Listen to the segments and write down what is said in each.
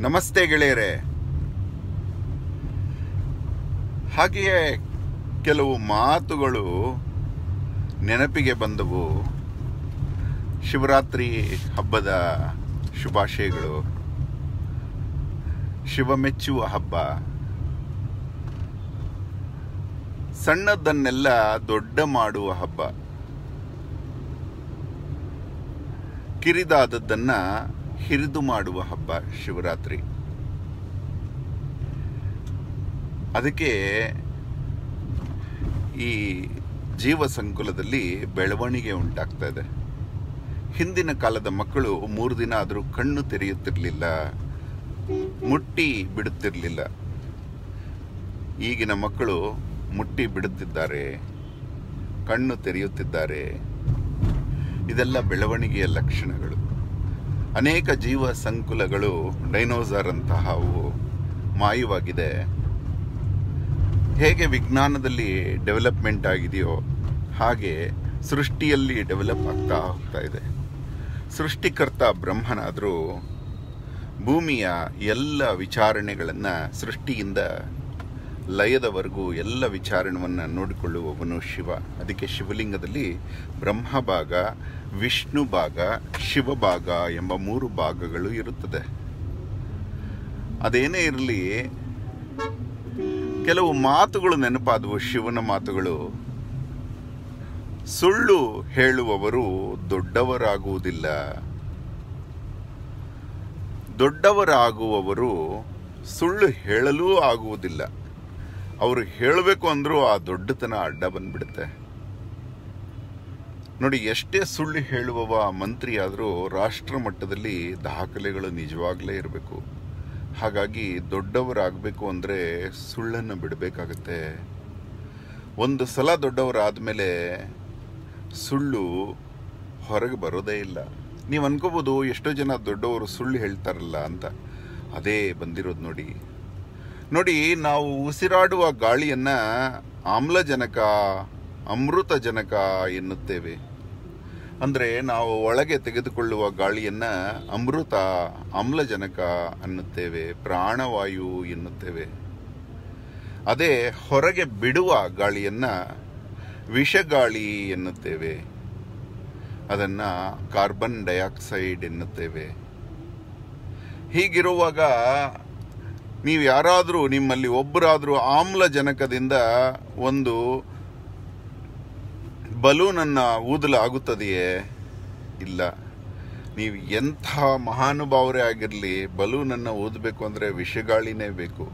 ನಮಸ್ತೆ ಗೆಳೆಯರೆ. ಹಾಗೆಯೇ ಕೆಲವು ಮಾತುಗಳು ನೆನಪಿಗೆ ಬಂದವು. ಶಿವರಾತ್ರಿ ಹಬ್ಬದ ಶುಭಾಶಯಗಳು. ಶಿವ ಮೆಚ್ಚುವ ಹಬ್ಬ. ಸಣ್ಣದನ್ನೆಲ್ಲ ದೊಡ್ಡ ಮಾಡುವ ಹಬ್ಬ. ಕಿರಿದಾದದ್ದನ್ನ ಹಿರಿದು ಮಾಡುವ ಹಬ್ಬ ಶಿವರಾತ್ರಿ. ಅದಕ್ಕೆ ಈ ಜೀವ ಸಂಕುಲದಲ್ಲಿ ಬೆಳವಣಿಗೆ ಉಂಟಾಗ್ತಾ ಇದೆ. ಹಿಂದಿನ ಕಾಲದ ಮಕ್ಕಳು 3 ದಿನ ಆದರೂ ಕಣ್ಣು ತೆರೆಯುತ್ತಿರಲಿಲ್ಲ, ಮುಟ್ಟಿ ಬಿಡುತ್ತಿರಲಿಲ್ಲ. ಈಗಿನ ಮಕ್ಕಳು ಮುಟ್ಟಿ ಬಿಡುತ್ತಿದ್ದಾರೆ, ಕಣ್ಣು ತೆರೆಯುತ್ತಿದ್ದಾರೆ. ಇದೆಲ್ಲ ಬೆಳವಣಿಗೆಯ ಲಕ್ಷಣಗಳು. ಅನೇಕ ಜೀವ ಸಂಕುಲಗಳು ಡೈನೋಸಾರ್ ಅಂತಹವು ಮಾಯವಾಗಿದೆ. ಹೇಗೆ ವಿಜ್ಞಾನದಲ್ಲಿ ಡೆವಲಪ್ಮೆಂಟ್ ಆಗಿದೆಯೋ ಹಾಗೆ ಸೃಷ್ಟಿಯಲ್ಲಿ ಡೆವಲಪ್ ಆಗ್ತಾ ಹೋಗ್ತಾ ಇದೆ. ಸೃಷ್ಟಿಕರ್ತ ಬ್ರಹ್ಮನಾದರೂ ಭೂಮಿಯ ಎಲ್ಲ ವಿಚಾರಣೆಗಳನ್ನು ಸೃಷ್ಟಿಯಿಂದ ಲಯದವರೆಗೂ ಎಲ್ಲ ವಿಚಾರಣವನ್ನು ನೋಡಿಕೊಳ್ಳುವವನು ಶಿವ. ಅದಕ್ಕೆ ಶಿವಲಿಂಗದಲ್ಲಿ ಬ್ರಹ್ಮ ಭಾಗ, ವಿಷ್ಣು ಭಾಗ, ಶಿವ ಭಾಗ ಎಂಬ 3 ಭಾಗಗಳು ಇರುತ್ತದೆ. ಅದೇನೇ ಇರಲಿ, ಕೆಲವು ಮಾತುಗಳು ನೆನಪಾದವು. ಶಿವನ ಮಾತುಗಳು. ಸುಳ್ಳು ಹೇಳುವವರು ದೊಡ್ಡವರಾಗುವುದಿಲ್ಲ, ದೊಡ್ಡವರಾಗುವವರು ಸುಳ್ಳು ಹೇಳಲೂ ಆಗುವುದಿಲ್ಲ. ಅವರು ಹೇಳಬೇಕು ಅಂದ್ರೂ ಆ ದೊಡ್ಡತನ ಅಡ್ಡ ಬಂದ್ಬಿಡುತ್ತೆ. ನೋಡಿ, ಎಷ್ಟೇ ಸುಳ್ಳು ಹೇಳುವವ ಮಂತ್ರಿ ಆದರೂ ರಾಷ್ಟ್ರ ಮಟ್ಟದಲ್ಲಿ ದಾಖಲೆಗಳು ನಿಜವಾಗ್ಲೇ ಇರಬೇಕು. ಹಾಗಾಗಿ ದೊಡ್ಡವರಾಗಬೇಕು ಅಂದರೆ ಸುಳ್ಳನ್ನು ಬಿಡಬೇಕಾಗತ್ತೆ. ಒಂದು ಸಲ ದೊಡ್ಡವರಾದಮೇಲೆ ಸುಳ್ಳು ಹೊರಗೆ ಬರೋದೇ ಇಲ್ಲ. ನೀವು ಅನ್ಕೋಬೋದು ಎಷ್ಟೋ ಜನ ದೊಡ್ಡವರು ಸುಳ್ಳು ಹೇಳ್ತಾರಲ್ಲ ಅಂತ. ಅದೇ ಬಂದಿರೋದು ನೋಡಿ. ನಾವು ಉಸಿರಾಡುವ ಗಾಳಿಯನ್ನು ಆಮ್ಲಜನಕ, ಅಮೃತಜನಕ ಎನ್ನುತ್ತೇವೆ. ಅಂದರೆ ನಾವು ಒಳಗೆ ತೆಗೆದುಕೊಳ್ಳುವ ಗಾಳಿಯನ್ನು ಅಮೃತ, ಆಮ್ಲಜನಕ ಅನ್ನುತ್ತೇವೆ, ಪ್ರಾಣವಾಯು ಎನ್ನುತ್ತೇವೆ. ಅದೇ ಹೊರಗೆ ಬಿಡುವ ಗಾಳಿಯನ್ನು ವಿಷಗಾಳಿ ಎನ್ನುತ್ತೇವೆ. ಅದನ್ನು ಕಾರ್ಬನ್ ಡೈಆಕ್ಸೈಡ್ ಎನ್ನುತ್ತೇವೆ. ಹೀಗಿರುವಾಗ ನೀವು ಯಾರಾದರೂ, ನಿಮ್ಮಲ್ಲಿ ಒಬ್ಬರಾದರೂ ಆಮ್ಲಜನಕದಿಂದ ಒಂದು ಬಲೂನನ್ನು ಊದಲಾಗುತ್ತದೆಯೇ? ಇಲ್ಲ. ನೀವು ಎಂಥ ಮಹಾನುಭಾವರೇ ಆಗಿರಲಿ, ಬಲೂನನ್ನು ಊದಬೇಕು ಅಂದರೆ ವಿಷಗಾಳಿನೇ ಬೇಕು.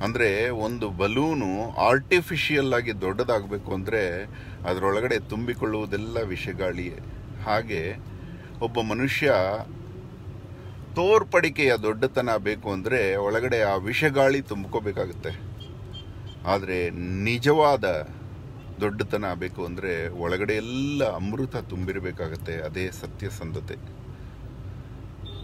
ಅಂದರೆ ಒಂದು ಬಲೂನು ಆರ್ಟಿಫಿಷಿಯಲ್ ಆಗಿ ದೊಡ್ಡದಾಗಬೇಕು ಅಂದರೆ ಅದರೊಳಗಡೆ ತುಂಬಿಕೊಳ್ಳುವುದೆಲ್ಲ ವಿಷಗಾಳಿಯೇ. ಹಾಗೆ ಒಬ್ಬ ಮನುಷ್ಯ ತೋರ್ಪಡಿಕೆಯ ದೊಡ್ಡತನ ಬೇಕು ಅಂದರೆ ಒಳಗಡೆ ಆ ವಿಷಗಾಳಿ ತುಂಬ್ಕೋಬೇಕಾಗುತ್ತೆ. ಆದರೆ ನಿಜವಾದ ದೊಡ್ಡತನ ಬೇಕು ಅಂದರೆ ಒಳಗಡೆ ಎಲ್ಲ ಅಮೃತ ತುಂಬಿರಬೇಕಾಗತ್ತೆ. ಅದೇ ಸತ್ಯಸಂಧತೆ.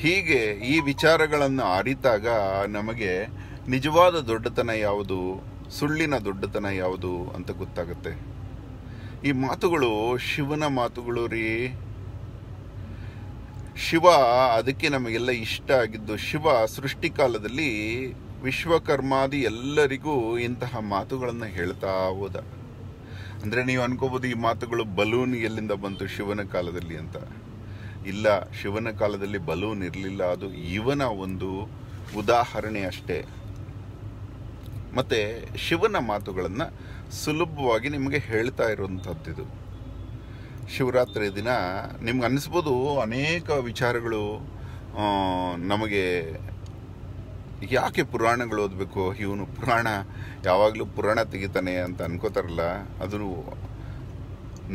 ಹೀಗೆ ಈ ವಿಚಾರಗಳನ್ನು ಅರಿತಾಗ ನಮಗೆ ನಿಜವಾದ ದೊಡ್ಡತನ ಯಾವುದು, ಸುಳ್ಳಿನ ದೊಡ್ಡತನ ಯಾವುದು ಅಂತ ಗೊತ್ತಾಗುತ್ತೆ. ಈ ಮಾತುಗಳು ಶಿವನ ಮಾತುಗಳು ರೀ. ಶಿವ ಅದಕ್ಕೆ ನಮಗೆಲ್ಲ ಇಷ್ಟ ಆಗಿದ್ದು. ಶಿವ ಸೃಷ್ಟಿಕಾಲದಲ್ಲಿ ವಿಶ್ವಕರ್ಮಾದಿ ಎಲ್ಲರಿಗೂ ಇಂತಹ ಮಾತುಗಳನ್ನು ಹೇಳ್ತಾ ಹೋದ. ಅಂದರೆ ನೀವು ಅನ್ಕೋಬೋದು ಈ ಮಾತುಗಳು ಬಲೂನ್ ಎಲ್ಲಿಂದ ಬಂತು ಶಿವನ ಕಾಲದಲ್ಲಿ ಅಂತ. ಇಲ್ಲ, ಶಿವನ ಕಾಲದಲ್ಲಿ ಬಲೂನ್ ಇರಲಿಲ್ಲ. ಅದು ಇವನ ಒಂದು ಉದಾಹರಣೆ ಅಷ್ಟೇ. ಮತ್ತೆ ಶಿವನ ಮಾತುಗಳನ್ನು ಸುಲಭವಾಗಿ ನಿಮಗೆ ಹೇಳ್ತಾ ಇರುವಂಥದ್ದಿದು. ಶಿವರಾತ್ರಿ ದಿನ ನಿಮ್ಗೆ ಅನ್ನಿಸ್ಬೋದು ಅನೇಕ ವಿಚಾರಗಳು ನಮಗೆ ಯಾಕೆ ಪುರಾಣಗಳು ಓದಬೇಕು, ಇವನು ಪುರಾಣ ಯಾವಾಗಲೂ ಪುರಾಣ ತೆಗಿತಾನೆ ಅಂತ ಅನ್ಕೋತಾರಲ್ಲ. ಅದು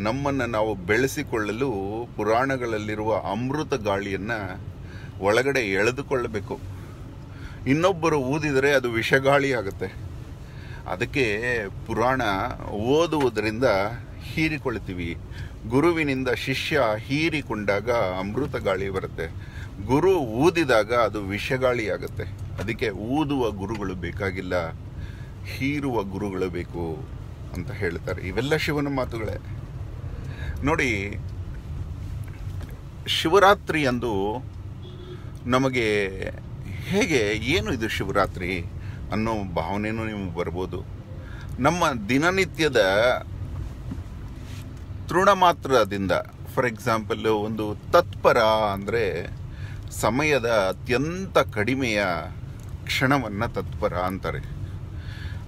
ನಮ್ಮನ್ನು ನಾವು ಬೆಳೆಸಿಕೊಳ್ಳಲು ಪುರಾಣಗಳಲ್ಲಿರುವ ಅಮೃತ ಗಾಳಿಯನ್ನು ಒಳಗಡೆ ಎಳೆದುಕೊಳ್ಳಬೇಕು. ಇನ್ನೊಬ್ಬರು ಊದಿದರೆ ಅದು ವಿಷಗಾಳಿ ಆಗುತ್ತೆ. ಅದಕ್ಕೆ ಪುರಾಣ ಓದುವುದರಿಂದ ಹೀರಿಕೊಳ್ತೀವಿ. ಗುರುವಿನಿಂದ ಶಿಷ್ಯ ಹೀರಿಕೊಂಡಾಗ ಅಮೃತ ಗಾಳಿ ಬರುತ್ತೆ. ಗುರು ಊದಿದಾಗ ಅದು ವಿಷಗಾಳಿ ಆಗುತ್ತೆ. ಅದಕ್ಕೆ ಊದುವ ಗುರುಗಳು ಬೇಕಾಗಿಲ್ಲ, ಹೀರುವ ಗುರುಗಳು ಬೇಕು ಅಂತ ಹೇಳ್ತಾರೆ. ಇವೆಲ್ಲ ಶಿವನ ಮಾತುಗಳೇ. ನೋಡಿ, ಶಿವರಾತ್ರಿ ಅಂದು ನಮಗೆ ಹೇಗೆ, ಏನು ಇದು ಶಿವರಾತ್ರಿ ಅನ್ನೋ ಭಾವನೆಯೂ ನಿಮಗೆ ಬರ್ಬೋದು. ನಮ್ಮ ದಿನನಿತ್ಯದ ತೃಣಮಾತ್ರದಿಂದ, ಫಾರ್ ಎಕ್ಸಾಂಪಲ್ ಒಂದು ತತ್ಪರ ಅಂದರೆ ಸಮಯದ ಅತ್ಯಂತ ಕಡಿಮೆಯ ಕ್ಷಣವನ್ನು ತತ್ಪರ ಅಂತಾರೆ.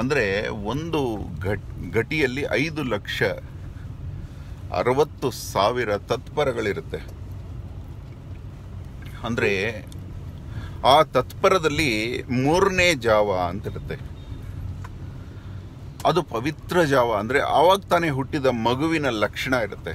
ಅಂದರೆ ಒಂದು ಘಟಿಯಲ್ಲಿ 5,60,000 ತತ್ಪರಗಳಿರುತ್ತೆ. ಅಂದರೆ ಆ ತತ್ಪರದಲ್ಲಿ 3ನೇ ಜಾವ ಅಂತಿರುತ್ತೆ. ಅದು ಪವಿತ್ರ ಜಾವ, ಅಂದರೆ ಆವಾಗ ತಾನೇ ಹುಟ್ಟಿದ ಮಗುವಿನ ಲಕ್ಷಣ ಇರುತ್ತೆ.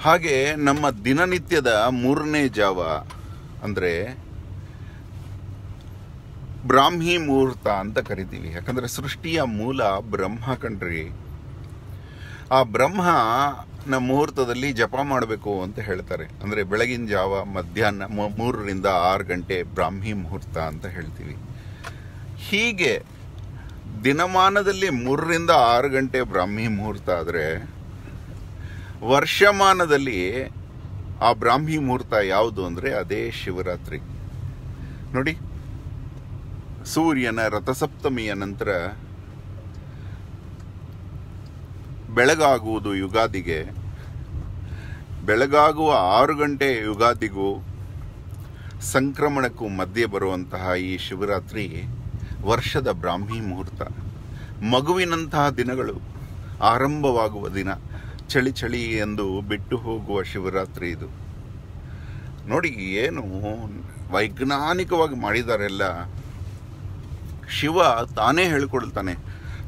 ಹಾಗೆ ನಮ್ಮ ದಿನನಿತ್ಯದ 3ನೇ ಜಾವ ಅಂದರೆ ಬ್ರಾಹ್ಮಿ ಮುಹೂರ್ತ ಅಂತ ಕರಿತೀವಿ. ಯಾಕಂದರೆ ಸೃಷ್ಟಿಯ ಮೂಲ ಬ್ರಹ್ಮ ಕಣ್ರಿ. ಆ ಬ್ರಹ್ಮನ ಮುಹೂರ್ತದಲ್ಲಿ ಜಪ ಮಾಡಬೇಕು ಅಂತ ಹೇಳ್ತಾರೆ. ಅಂದರೆ ಬೆಳಗಿನ ಜಾವ ಮಧ್ಯಾಹ್ನ 3 ರಿಂದ 6 ಗಂಟೆ ಬ್ರಾಹ್ಮಿ ಮುಹೂರ್ತ ಅಂತ ಹೇಳ್ತೀವಿ. ಹೀಗೆ ದಿನಮಾನದಲ್ಲಿ 3 ರಿಂದ 6 ಗಂಟೆ ಬ್ರಾಹ್ಮಿ ಮುಹೂರ್ತ ಆದರೆ ವರ್ಷಮಾನದಲ್ಲಿ ಆ ಬ್ರಾಹ್ಮಿ ಮುಹೂರ್ತ ಯಾವುದು ಅಂದರೆ ಅದೇ ಶಿವರಾತ್ರಿ. ನೋಡಿ, ಸೂರ್ಯನ ರಥಸಪ್ತಮಿಯ ನಂತರ ಬೆಳಗಾಗುವುದು ಯುಗಾದಿಗೆ, ಬೆಳಗಾಗುವ 6 ಗಂಟೆ ಯುಗಾದಿಗೂ ಸಂಕ್ರಮಣಕ್ಕೂ ಮಧ್ಯೆ ಬರುವಂತಹ ಈ ಶಿವರಾತ್ರಿ ವರ್ಷದ ಬ್ರಾಹ್ಮಿ ಮುಹೂರ್ತ. ಮಗುವಿನಂತಹ ದಿನಗಳು ಆರಂಭವಾಗುವ ದಿನ. ಚಳಿ ಚಳಿ ಎಂದು ಬಿಟ್ಟು ಹೋಗುವ ಶಿವರಾತ್ರಿ ಇದು. ನೋಡಿ, ಏನು ವೈಜ್ಞಾನಿಕವಾಗಿ ಮಾಡಿದಾರೆಲ್ಲ. ಶಿವ ತಾನೇ ಹೇಳಿಕೊಳ್ತಾನೆ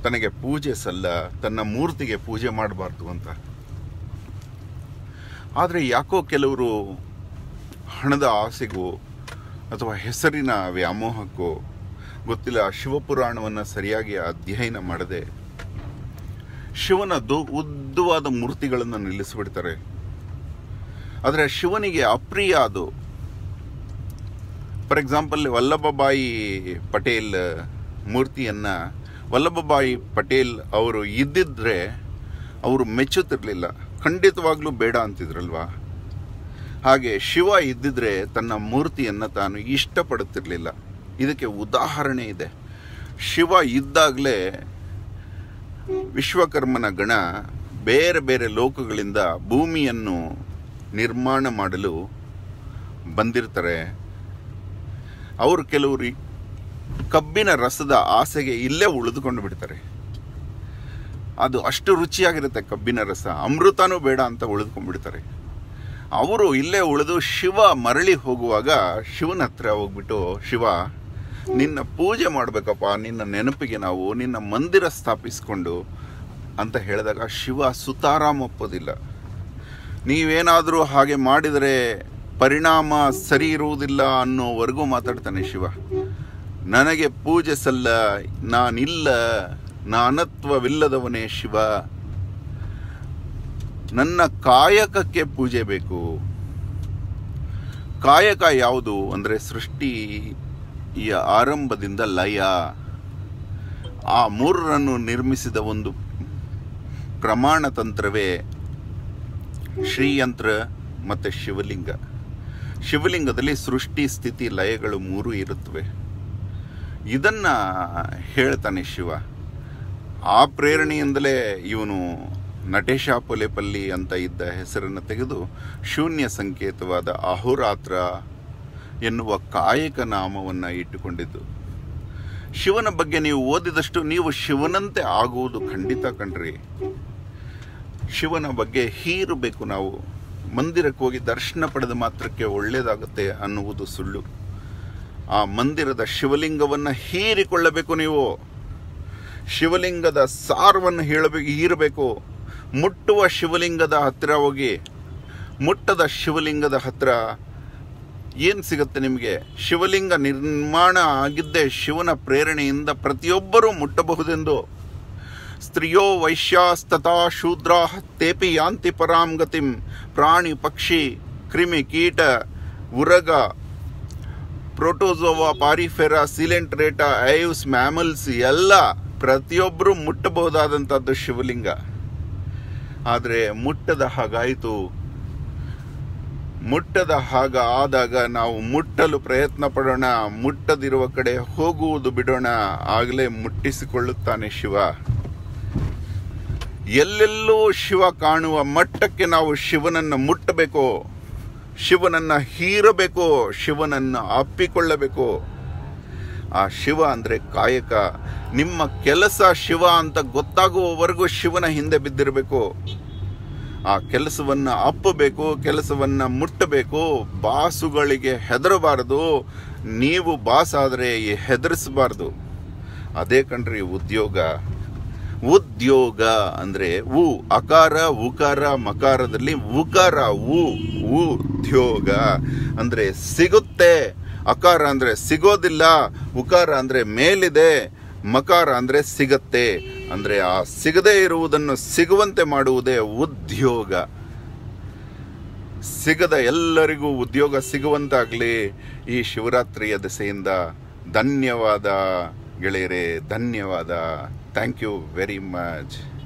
ತನಗೆ ಪೂಜೆ ಸಲ್ಲ, ತನ್ನ ಮೂರ್ತಿಗೆ ಪೂಜೆ ಮಾಡಬಾರ್ದು ಅಂತ. ಆದರೆ ಯಾಕೋ ಕೆಲವರು ಹಣದ ಆಸೆಗೋ ಅಥವಾ ಹೆಸರಿನ ವ್ಯಾಮೋಹಕ್ಕೋ ಗೊತ್ತಿಲ್ಲ, ಶಿವಪುರಾಣವನ್ನು ಸರಿಯಾಗಿ ಅಧ್ಯಯನ ಮಾಡದೆ ಶಿವನ ಉದ್ದವಾದ ಮೂರ್ತಿಗಳನ್ನು ನಿಲ್ಲಿಸಿಬಿಡ್ತಾರೆ. ಆದರೆ ಶಿವನಿಗೆ ಅಪ್ರಿಯ ಅದು. ಫಾರ್ ಎಕ್ಸಾಂಪಲ್, ವಲ್ಲಭಭಾಯಿ ಪಟೇಲ್ ಮೂರ್ತಿಯನ್ನು ವಲ್ಲಭಭಾಯಿ ಪಟೇಲ್ ಅವರು ಇದ್ದಿದ್ರೆ ಅವರು ಮೆಚ್ಚುತ್ತಿರಲಿಲ್ಲ, ಖಂಡಿತವಾಗ್ಲೂ ಬೇಡ ಅಂತಿದ್ರಲ್ವಾ. ಹಾಗೆ ಶಿವ ಇದ್ದಿದ್ರೆ ತನ್ನ ಮೂರ್ತಿಯನ್ನು ತಾನು ಇಷ್ಟಪಡುತ್ತಿರಲಿಲ್ಲ. ಇದಕ್ಕೆ ಉದಾಹರಣೆ ಇದೆ. ಶಿವ ಇದ್ದಾಗಲೇ ವಿಶ್ವಕರ್ಮನ ಗಣ ಬೇರೆ ಬೇರೆ ಲೋಕಗಳಿಂದ ಭೂಮಿಯನ್ನು ನಿರ್ಮಾಣ ಮಾಡಲು ಬಂದಿರ್ತಾರೆ. ಅವರು ಕೆಲವರು ಕಬ್ಬಿನ ರಸದ ಆಸೆಗೆ ಇಲ್ಲೇ ಉಳಿದುಕೊಂಡು ಬಿಡ್ತಾರೆ. ಅದು ಅಷ್ಟು ರುಚಿಯಾಗಿರುತ್ತೆ ಕಬ್ಬಿನ ರಸ, ಅಮೃತನೂ ಬೇಡ ಅಂತ ಉಳಿದುಕೊಂಡ್ಬಿಡ್ತಾರೆ. ಅವರು ಇಲ್ಲೇ ಉಳಿದು ಶಿವ ಮರಳಿ ಹೋಗುವಾಗ ಶಿವನ ಹತ್ರ ಹೋಗ್ಬಿಟ್ಟು, ಶಿವ ನಿನ್ನ ಪೂಜೆ ಮಾಡಬೇಕಪ್ಪ, ನಿನ್ನ ನೆನಪಿಗೆ ನಾವು ನಿನ್ನ ಮಂದಿರ ಸ್ಥಾಪಿಸ್ಕೊಂಡು ಅಂತ ಹೇಳಿದಾಗ ಶಿವ ಸುತಾರಾಮ್ ಒಪ್ಪೋದಿಲ್ಲ. ನೀವೇನಾದರೂ ಹಾಗೆ ಮಾಡಿದರೆ ಪರಿಣಾಮ ಸರಿ ಇರುವುದಿಲ್ಲ ಅನ್ನೋವರೆಗೂ ಮಾತಾಡ್ತಾನೆ ಶಿವ. ನನಗೆ ಪೂಜೆ ಸಲ್ಲ, ನಾನಿಲ್ಲ, ನಾನತ್ವವಿಲ್ಲದವನೇ ಶಿವ, ನನ್ನ ಕಾಯಕಕ್ಕೆ ಪೂಜೆ ಬೇಕು. ಕಾಯಕ ಯಾವುದು ಅಂದರೆ ಸೃಷ್ಟಿಯ ಆರಂಭದಿಂದ ಲಯ, ಆ ಮೂರರನ್ನು ನಿರ್ಮಿಸಿದ ಒಂದು ಪ್ರಮಾಣ ತಂತ್ರವೇ ಶ್ರೀಯಂತ್ರ ಮತ್ತು ಶಿವಲಿಂಗ. ಶಿವಲಿಂಗದಲ್ಲಿ ಸೃಷ್ಟಿ ಸ್ಥಿತಿ ಲಯಗಳು 3 ಇರುತ್ತವೆ. ಇದನ್ನ ಹೇಳ್ತಾನೆ ಶಿವ. ಆ ಪ್ರೇರಣೆಯಿಂದಲೇ ಇವನು ನಟೇಶ ಪೊಲೆಪಲ್ಲಿ ಅಂತ ಇದ್ದ ಹೆಸರನ್ನು ತೆಗೆದು ಶೂನ್ಯ ಸಂಕೇತವಾದ ಅಹೋರಾತ್ರ ಎನ್ನುವ ಕಾಯಕ ನಾಮವನ್ನು ಇಟ್ಟುಕೊಂಡಿದ್ದು. ಶಿವನ ಬಗ್ಗೆ ನೀವು ಓದಿದಷ್ಟು ನೀವು ಶಿವನಂತೆ ಆಗುವುದು ಖಂಡಿತ ಕಣ್ರಿ. ಶಿವನ ಬಗ್ಗೆ ಹೀರಬೇಕು ನಾವು. ಮಂದಿರಕ್ಕೆ ಹೋಗಿ ದರ್ಶನ ಪಡೆದ ಮಾತ್ರಕ್ಕೆ ಒಳ್ಳೆಯದಾಗುತ್ತೆ ಅನ್ನುವುದು ಸುಳ್ಳು. ಆ ಮಂದಿರದ ಶಿವಲಿಂಗವನ್ನು ಹೀರಿಕೊಳ್ಳಬೇಕು ನೀವು. ಶಿವಲಿಂಗದ ಸಾರವನ್ನು ಹೀರಬೇಕು. ಮುಟ್ಟುವ ಶಿವಲಿಂಗದ ಹತ್ತಿರ ಹೋಗಿ, ಮುಟ್ಟದ ಶಿವಲಿಂಗದ ಹತ್ತಿರ ಏನು ಸಿಗುತ್ತೆ ನಿಮಗೆ? ಶಿವಲಿಂಗ ನಿರ್ಮಾಣ ಆಗಿದ್ದೇ ಶಿವನ ಪ್ರೇರಣೆಯಿಂದ ಪ್ರತಿಯೊಬ್ಬರೂ ಮುಟ್ಟಬಹುದೆಂದು. ಸ್ತ್ರೀಯೋ ವೈಶ್ಯಾಸ್ತಥಾ ಶೂದ್ರಾ ತೇಪಿ ಯಾಂತಿ ಪರಾಂ ಗತಿಂ. ಪ್ರಾಣಿ ಪಕ್ಷಿ ಕ್ರಿಮಿ ಕೀಟ ಉರಗ ಪ್ರೋಟೋಜೋವಾ ಪಾರಿಫೆರಾ ಸಿಲೆಂಟ್ರೇಟಾ ಐವ್ಸ್ ಮ್ಯಾಮಲ್ಸ್ ಎಲ್ಲ ಪ್ರತಿಯೊಬ್ಬರೂ ಮುಟ್ಟಬಹುದಾದಂಥದ್ದು ಶಿವಲಿಂಗ. ಆದರೆ ಮುಟ್ಟದ ಹಾಗಾಯಿತು. ಮುಟ್ಟದ ಹಾಗ ಆದಾಗ ನಾವು ಮುಟ್ಟಲು ಪ್ರಯತ್ನ ಪಡೋಣ, ಮುಟ್ಟದಿರುವ ಕಡೆ ಹೋಗುವುದು ಬಿಡೋಣ, ಆಗಲೇ ಮುಟ್ಟಿಸಿಕೊಳ್ಳುತ್ತಾನೆ ಶಿವ. ಎಲ್ಲೆಲ್ಲೂ ಶಿವ ಕಾಣುವ ಮಟ್ಟಕ್ಕೆ ನಾವು ಶಿವನನ್ನು ಮುಟ್ಟಬೇಕು, ಶಿವನನ್ನ ಹೀರಬೇಕು, ಶಿವನನ್ನು ಅಪ್ಪಿಕೊಳ್ಳಬೇಕು. ಆ ಶಿವ ಅಂದ್ರೆ ಕಾಯಕ. ನಿಮ್ಮ ಕೆಲಸ ಶಿವ ಅಂತ ಗೊತ್ತಾಗುವವರೆಗೂ ಶಿವನ ಹಿಂದೆ ಬಿದ್ದಿರಬೇಕು. ಆ ಕೆಲಸವನ್ನ ಅಪ್ಪಬೇಕು, ಕೆಲಸವನ್ನ ಮುಟ್ಟಬೇಕು. ಬಾಸುಗಳಿಗೆ ಹೆದರಬಾರದು, ನೀವು ಬಾಸ್ ಆದ್ರೆ ಹೆದರಿಸಬಾರದು. ಅದೇ ಕಣ್ರಿ ಉದ್ಯೋಗ. ಉದ್ಯೋಗ ಅಂದ್ರೆ ಉ ಅಕಾರ ಉಕಾರ ಮಕಾರದಲ್ಲಿ ಉಕಾರ ಉದ್ಯೋಗ ಅಂದ್ರೆ ಸಿಗುತ್ತೆ. ಅಕಾರ ಅಂದ್ರೆ ಸಿಗೋದಿಲ್ಲ, ಉಕಾರ ಅಂದ್ರೆ ಮೇಲಿದೆ, ಮಕಾರ ಅಂದ್ರೆ ಸಿಗತ್ತೆ. ಅಂದ್ರೆ ಆ ಸಿಗದೇ ಇರುವುದನ್ನು ಸಿಗುವಂತೆ ಮಾಡುವುದೇ ಉದ್ಯೋಗ. ಸಿಗದ ಎಲ್ಲರಿಗೂ ಉದ್ಯೋಗ ಸಿಗುವಂತಾಗ್ಲಿ ಈ ಶಿವರಾತ್ರಿಯ ದೆಸೆಯಿಂದ. ಧನ್ಯವಾದ ಗೆಳೆಯರೇ, ಧನ್ಯವಾದ. Thank you very much.